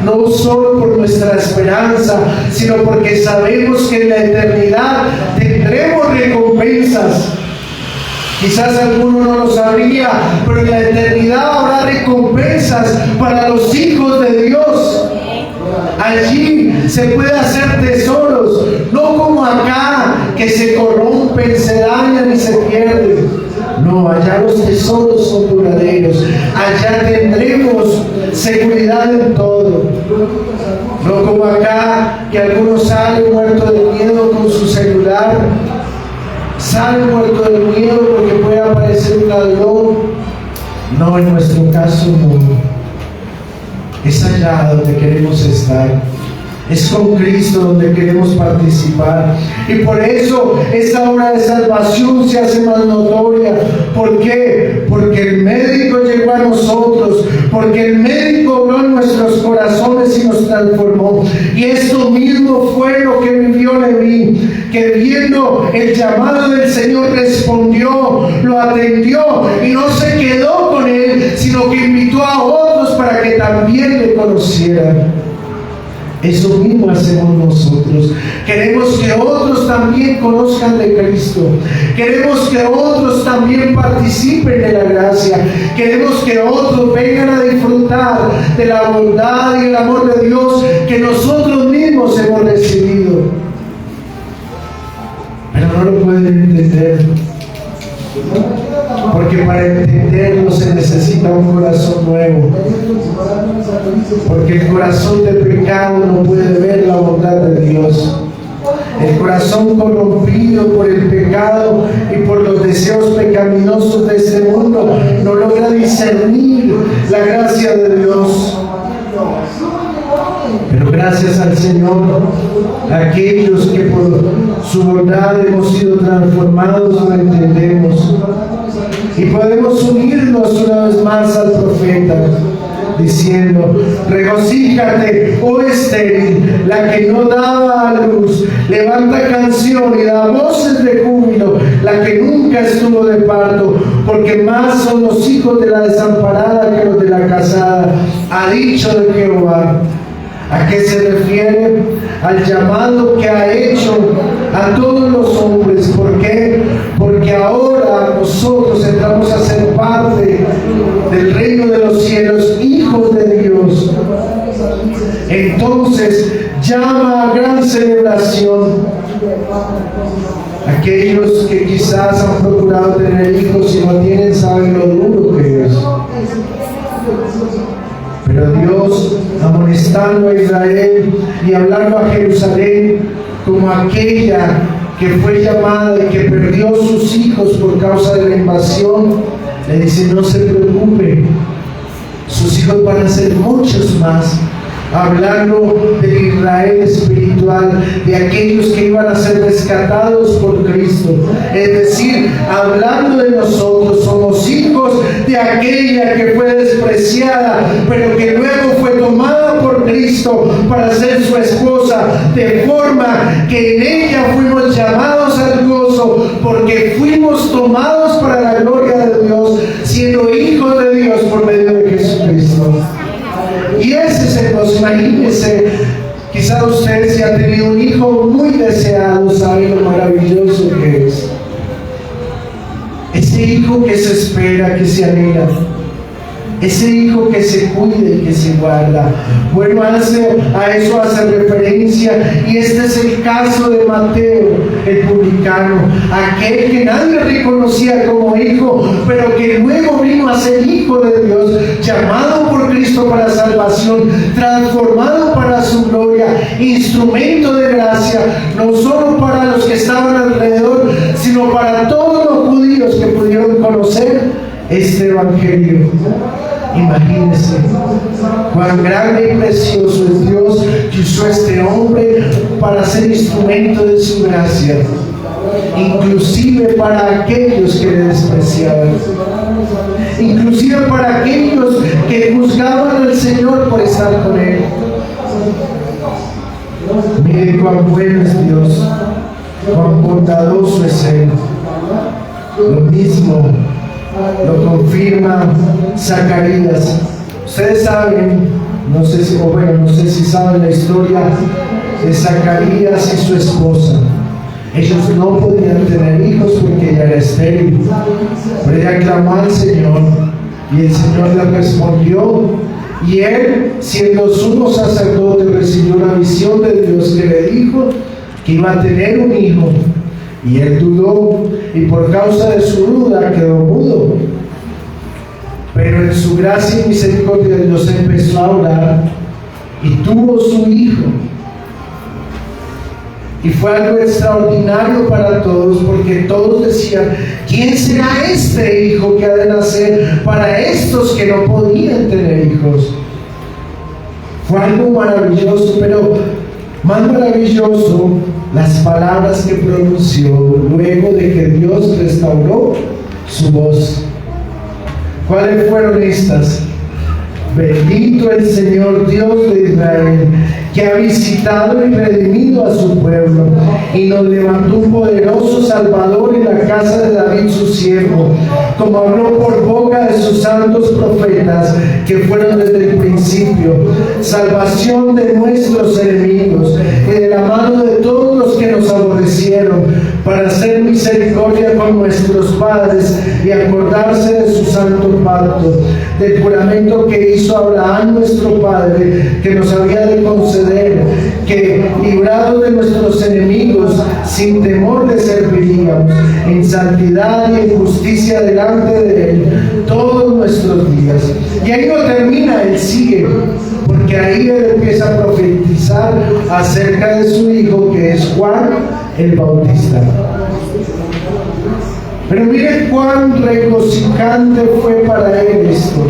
No solo por nuestra esperanza, sino porque sabemos que en la eternidad tendremos recompensas. Quizás alguno no lo sabría, pero en la eternidad habrá recompensas para los hijos de Dios. Allí se puede hacer tesoros, no como acá, que se corrompen, se dañan y se pierden. No, allá los tesoros son duraderos. Allá tendremos seguridad en todo. No como acá, que algunos salen muertos de miedo con su celular. Salen muertos de miedo porque puede aparecer un ladrón. No, en nuestro caso no. Es allá donde queremos estar. Es con Cristo donde queremos participar. Y por eso esta obra de salvación se hace más notoria. ¿Por qué? Porque el médico llegó a nosotros. Porque el médico obró en nuestros corazones y nos transformó. Y esto mismo fue lo que vivió Leví, que viendo el llamado del Señor respondió, lo atendió y no se quedó con él, sino que invitó a otros para que también le conocieran. Eso mismo hacemos nosotros. Queremos que otros también conozcan de Cristo. Queremos que otros también participen de la gracia. Queremos que otros vengan a disfrutar de la bondad y el amor de Dios que nosotros mismos hemos recibido. Pero no lo pueden entender. Porque para entenderlo se necesita un corazón nuevo. Porque el corazón de pecado no puede ver la bondad de Dios. El corazón corrompido por el pecado y por los deseos pecaminosos de este mundo no logra discernir la gracia de Dios. Pero gracias al Señor, aquellos que por su bondad hemos sido transformados, lo entendemos. Y podemos unirnos una vez más al profeta, diciendo: regocíjate, oh estéril, la que no daba a luz, levanta canción y da voces de júbilo, la que nunca estuvo de parto, porque más son los hijos de la desamparada que los de la casada, ha dicho de Jehová. ¿A qué se refiere? Al llamado que ha hecho a todos los hombres. ¿Por qué? Porque ahora nosotros entramos a ser parte del reino de los cielos, hijos de Dios. Entonces llama a gran celebración. Aquellos que quizás han procurado tener hijos y no tienen, saben lo duro que es. Pero Dios, amonestando a Israel y hablando a Jerusalén como aquella que fue llamada y que perdió sus hijos por causa de la invasión, le dice: no se preocupe, sus hijos van a ser muchos más. Hablando del Israel espiritual, de aquellos que iban a ser rescatados por Cristo. Es decir, hablando de nosotros, somos hijos de aquella que fue despreciada, pero que luego fue tomada por Cristo para ser su esposa, de forma que en ella fuimos llamados al gozo, porque fuimos tomados para la gloria de Dios, siendo hijos de Dios por medio de Jesucristo. Y ese es el gozo. Imagínense, quizá usted, si ha tenido un hijo muy deseado, sabe lo maravilloso que es. Ese hijo que se espera, que se anhela. Ese hijo que se cuida y que se guarda. Bueno, a eso hace referencia, y este es el caso de Mateo, el publicano, aquel que nadie reconocía como hijo, pero que luego vino a ser hijo de Dios, llamado por Cristo para salvación, transformado para su gloria, instrumento de gracia, no solo para los que estaban alrededor, sino para todos los judíos que pudieron conocer este evangelio. Imagínense cuán grande y precioso es Dios que usó a este hombre para ser instrumento de su gracia, inclusive para aquellos que le despreciaban, inclusive para aquellos que juzgaban al Señor por estar con Él. Miren cuán bueno es Dios. cuán bondadoso es Él. Lo mismo lo confirma Zacarías. Ustedes saben, no sé si saben la historia de Zacarías y su esposa. Ellos no podían tener hijos porque ella era estéril, pero ella clamó al Señor y el Señor le respondió, y él, siendo sumo sacerdote, recibió una visión de Dios que le dijo que iba a tener un hijo, y él dudó, y por causa de su duda quedó mudo. Pero en su gracia y misericordia Dios empezó a orar y tuvo su hijo. Y fue algo extraordinario para todos, porque todos decían, ¿quién será este hijo que ha de nacer para estos que no podían tener hijos? Fue algo maravilloso, pero más maravilloso las palabras que pronunció luego de que Dios restauró su voz. ¿Cuáles fueron estas? Bendito el Señor Dios de Israel, que ha visitado y redimido a su pueblo, y nos levantó un poderoso Salvador en la casa de David su siervo, como habló por boca de sus santos profetas, que fueron desde el principio, salvación de nuestros enemigos, y de la mano de todos los que nos aborrecieron, para hacer misericordia con nuestros padres, y acordarse de su santo pacto, del juramento que hizo Abraham nuestro padre, que nos había de conceder, que librados de nuestros enemigos, sin temor le serviríamos, en santidad y en justicia delante de él, todos nuestros días. Y ahí no termina, él sigue, porque ahí él empieza a profetizar acerca de su hijo, que es Juan el Bautista. Pero miren cuán regocijante fue para él esto,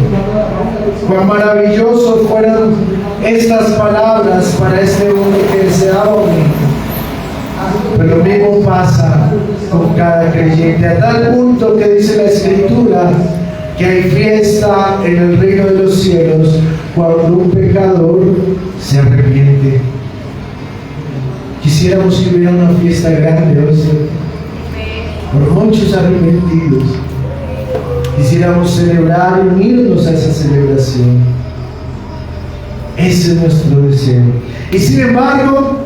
cuán maravilloso fueron estas palabras para este hombre que deseaba un hijo. Pero lo mismo pasa con cada creyente, a tal punto que dice la Escritura que hay fiesta en el reino de los cielos cuando un pecador se arrepiente. Quisiéramos que hubiera una fiesta grande hoy, por muchos arrepentidos. Quisiéramos celebrar y unirnos a esa celebración. Ese es nuestro deseo. Y sin embargo,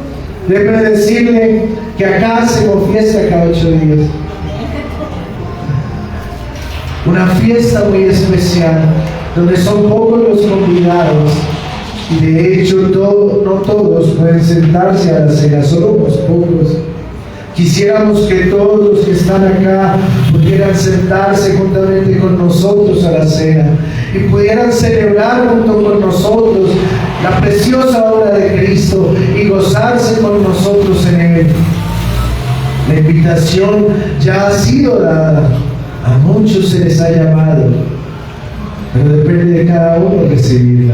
déjeme decirle que acá hacemos fiesta cada 8 días. Una fiesta muy especial, donde son pocos los convidados. Y de hecho, no todos pueden sentarse a la cena, solo unos pocos. Quisiéramos que todos los que están acá pudieran sentarse juntamente con nosotros a la cena y pudieran celebrar junto con nosotros la preciosa obra de Cristo y gozarse con nosotros en Él. La invitación ya ha sido dada, a muchos se les ha llamado, pero depende de cada uno recibirla.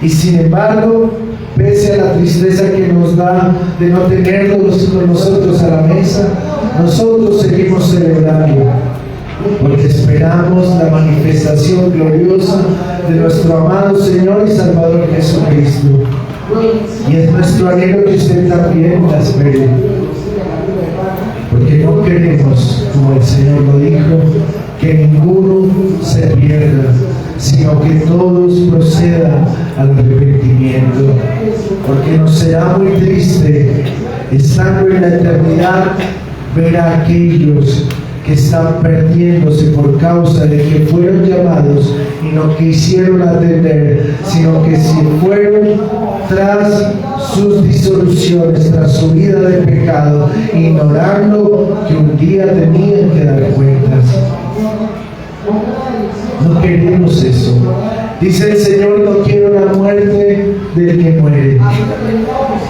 Y sin embargo, pese a la tristeza que nos da de no tenerlos con nosotros a la mesa, nosotros seguimos celebrando, porque esperamos la manifestación gloriosa de nuestro amado Señor y Salvador Jesucristo. Y es nuestro anhelo que usted también la espere, porque no queremos, como el Señor lo dijo, que ninguno se pierda, sino que todos procedan al arrepentimiento, porque nos será muy triste, estando en la eternidad, ver a aquellos que están perdiéndose por causa de que fueron llamados y no quisieron atender, sino que si fueron tras sus disoluciones, tras su vida de pecado, ignorando que un día tenían que dar cuentas. No queremos eso. Dice el Señor, no quiero la muerte del que muere.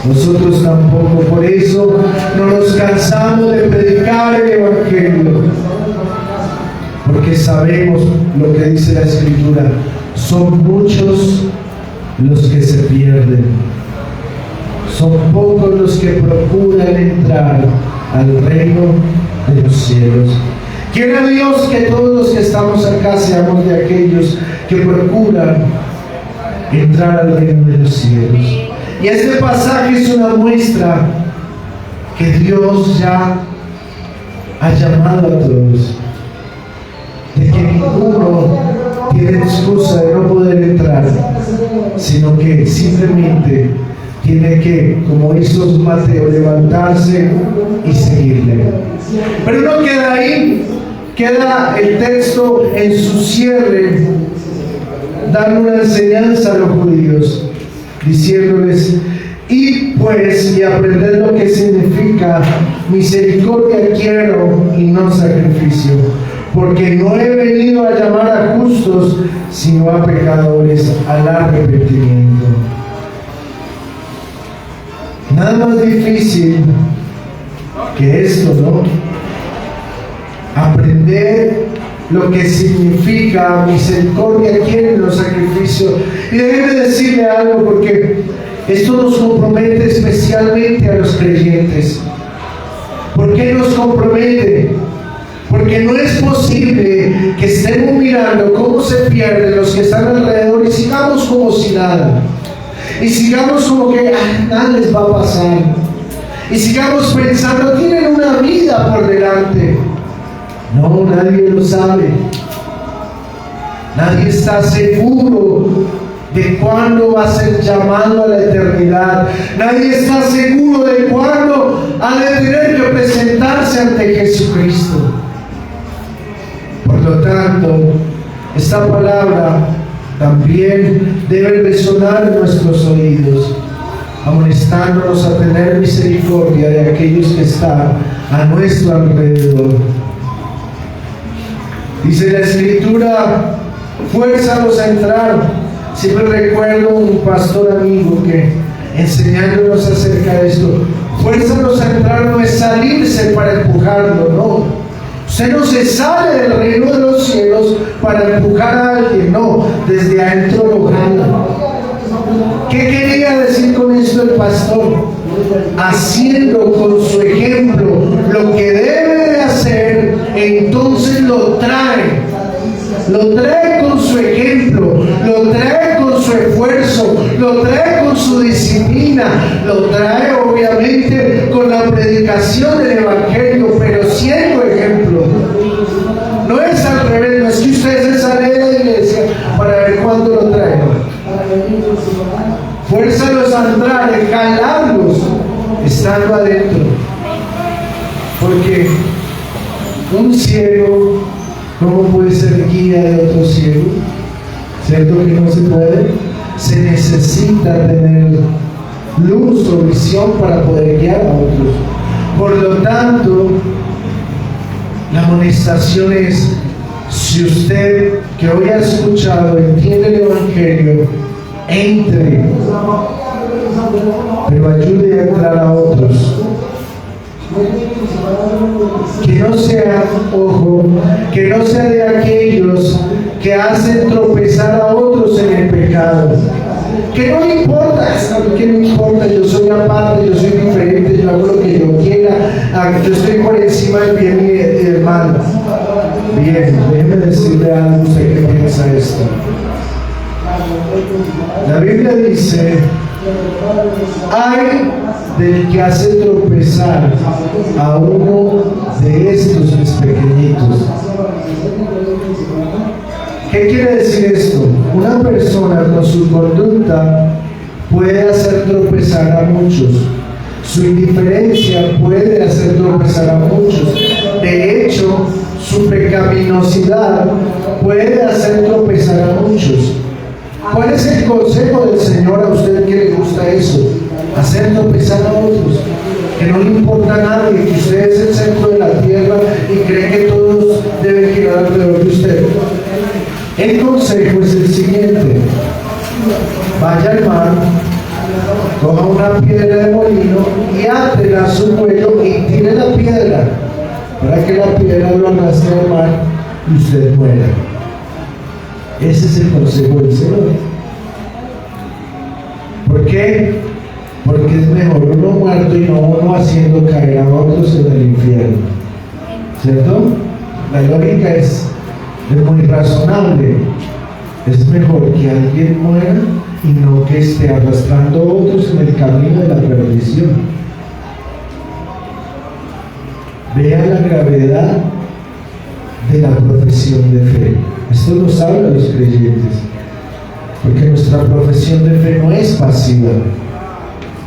Nosotros tampoco, por eso no nos cansamos de predicar el Evangelio, porque sabemos lo que dice la Escritura: son muchos los que se pierden, son pocos los que procuran entrar al reino de los cielos. Quiera Dios que todos los que estamos acá seamos de aquellos que procuran entrar al reino de los cielos. Y este pasaje es una muestra que Dios ya ha llamado a todos, de que ninguno tiene excusa de no poder entrar, sino que simplemente tiene que, como hizo Mateo, levantarse y seguirle. Pero no queda ahí, queda el texto en su cierre, dando una enseñanza a los judíos, diciéndoles: y pues, y aprender lo que significa misericordia quiero y no sacrificio, porque no he venido a llamar a justos, sino a pecadores al arrepentimiento. Nada más difícil que esto, ¿no? Aprender lo que significa misericordia quiere y no sacrificio. Y déjeme decirle algo, porque esto nos compromete especialmente a los creyentes. ¿Por qué nos compromete? Porque no es posible que estemos mirando cómo se pierden los que están alrededor y sigamos como si nada. Y sigamos como que nada les va a pasar. Y sigamos pensando, tienen una vida por delante. No, nadie lo sabe. Nadie está seguro de cuándo va a ser llamado a la eternidad. Nadie está seguro de cuándo ha de tener que presentarse ante Jesucristo. Por lo tanto, esta palabra también debe resonar en nuestros oídos, amonestándonos a tener misericordia de aquellos que están a nuestro alrededor. Dice la Escritura: fuérzalos a entrar. Siempre recuerdo un pastor amigo que, enseñándonos acerca de esto, fuérzalos a entrar no es salirse para empujarlo, no. Usted no se sale del reino de los cielos para empujar a alguien, no, desde adentro lo jala. ¿Qué quería decir con esto el pastor? Haciendo con su ejemplo lo que debe de hacer, entonces lo trae con su ejemplo, lo trae con su esfuerzo, lo trae con su disciplina, lo trae obviamente con la predicación del Evangelio, pero siendo ejemplo. No es al revés, no es que ustedes se salen de la iglesia para ver cuándo lo traen. Fuérzalos a entrar, jalarlos estando adentro, porque un ciego, ¿cómo puede ser guía de otro ciego? ¿Cierto que no se puede? Se necesita tener luz o visión para poder guiar a otros. Por lo tanto, la amonestación es: si usted que hoy ha escuchado entiende el Evangelio, entre, pero ayude a entrar a otros. Que no sea, ojo, que no sea de aquellos que hacen tropezar a otros en el pecado. Que no importa, que no importa, yo soy aparte, yo soy diferente, yo hago lo que yo quiera, yo estoy por encima del bien y del mal. Bien, déjeme decirle algo a usted que piensa esto. La Biblia dice: ay del que hace tropezar a uno de estos mis pequeñitos. ¿Qué quiere decir esto? Una persona con su conducta puede hacer tropezar a muchos. Su indiferencia puede hacer tropezar a muchos. De hecho, su pecaminosidad puede hacer tropezar a muchos. ¿Cuál es el consejo del Señor a usted que le gusta eso? Hacer tropezar a otros. Que no le importa a nadie, que usted es el centro de la tierra y cree que todos deben girar alrededor de usted. El consejo es el siguiente: vaya al mar, coja una piedra de molino y átela a su cuello y tire la piedra para que la piedra lo arrastre al mar y usted muera. Ese es el consejo del Señor. ¿Por qué? Porque es mejor uno muerto y no uno haciendo caer a otros en el infierno. ¿Cierto? La lógica es muy razonable. Es mejor que alguien muera y no que esté arrastrando a otros en el camino de la perdición. Vea la gravedad de la profesión de fe. Esto nos habla a los creyentes, porque nuestra profesión de fe no es pasiva,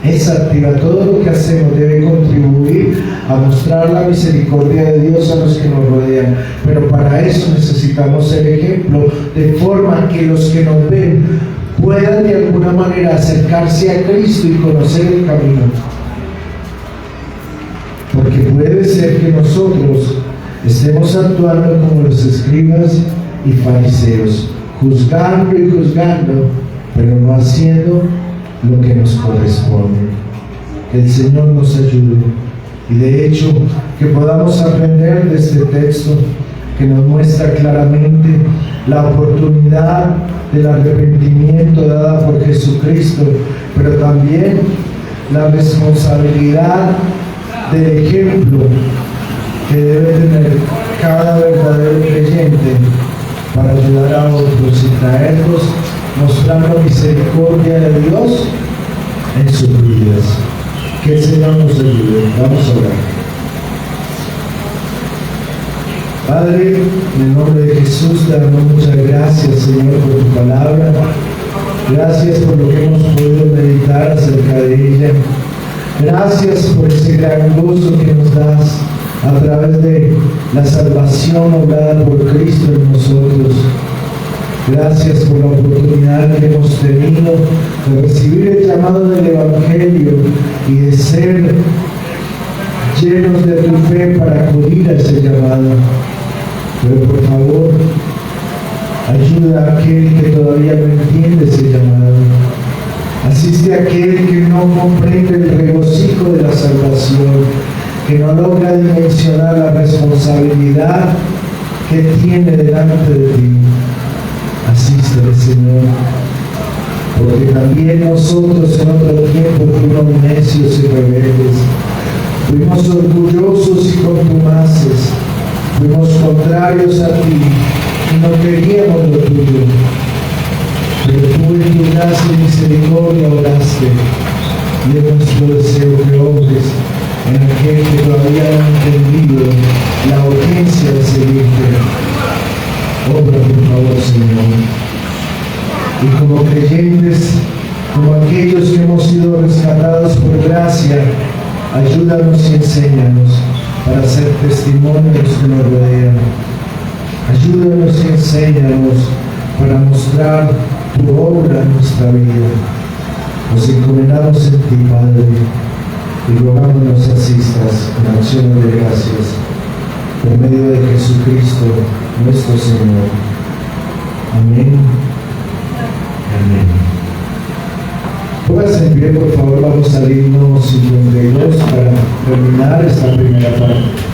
es activa. Todo lo que hacemos debe contribuir a mostrar la misericordia de Dios a los que nos rodean, pero para eso necesitamos ser ejemplo, de forma que los que nos ven puedan de alguna manera acercarse a Cristo y conocer el camino. Porque puede ser que nosotros estemos actuando como los escribas y fariseos, juzgando y juzgando, pero no haciendo lo que nos corresponde. Que el Señor nos ayude y de hecho que podamos aprender de este texto que nos muestra claramente la oportunidad del arrepentimiento dada por Jesucristo, pero también la responsabilidad del ejemplo que debe tener cada verdadero creyente para ayudar a otros y traerlos mostrando misericordia de Dios en sus vidas. Que el Señor nos ayude. Vamos a orar. Padre, en el nombre de Jesús te damos muchas gracias, Señor, por tu palabra. Gracias por lo que hemos podido meditar acerca de ella. Gracias por ese gran gozo que nos das a través de la salvación obrada por Cristo en nosotros. Gracias por la oportunidad que hemos tenido de recibir el llamado del Evangelio y de ser llenos de tu fe para acudir a ese llamado. Pero por favor, ayuda a aquel que todavía no entiende ese llamado. Asiste a aquel que no comprende el regocijo de la salvación, que no logra dimensionar la responsabilidad que tiene delante de ti. Asístele, Señor, porque también nosotros en otro tiempo fuimos necios y rebeldes, fuimos orgullosos y contumaces, fuimos contrarios a ti y no queríamos lo tuyo. Pero tú en tu gracia y misericordia oraste, y es nuestro deseo que obres en aquel que todavía no ha entendido la urgencia de seguirte. Obra, por favor, Señor. Y como creyentes, como aquellos que hemos sido rescatados por gracia, ayúdanos y enséñanos para ser testimonio de los que nos rodean. Ayúdanos y enséñanos para mostrar tu obra en nuestra vida. Nos encomendamos en ti, Padre, y rogamos nos asistas en acción de gracias, por medio de Jesucristo, nuestro Señor. Amén. Amén. Pónganse en pie, por favor. Vamos al himno 52 para terminar esta primera parte.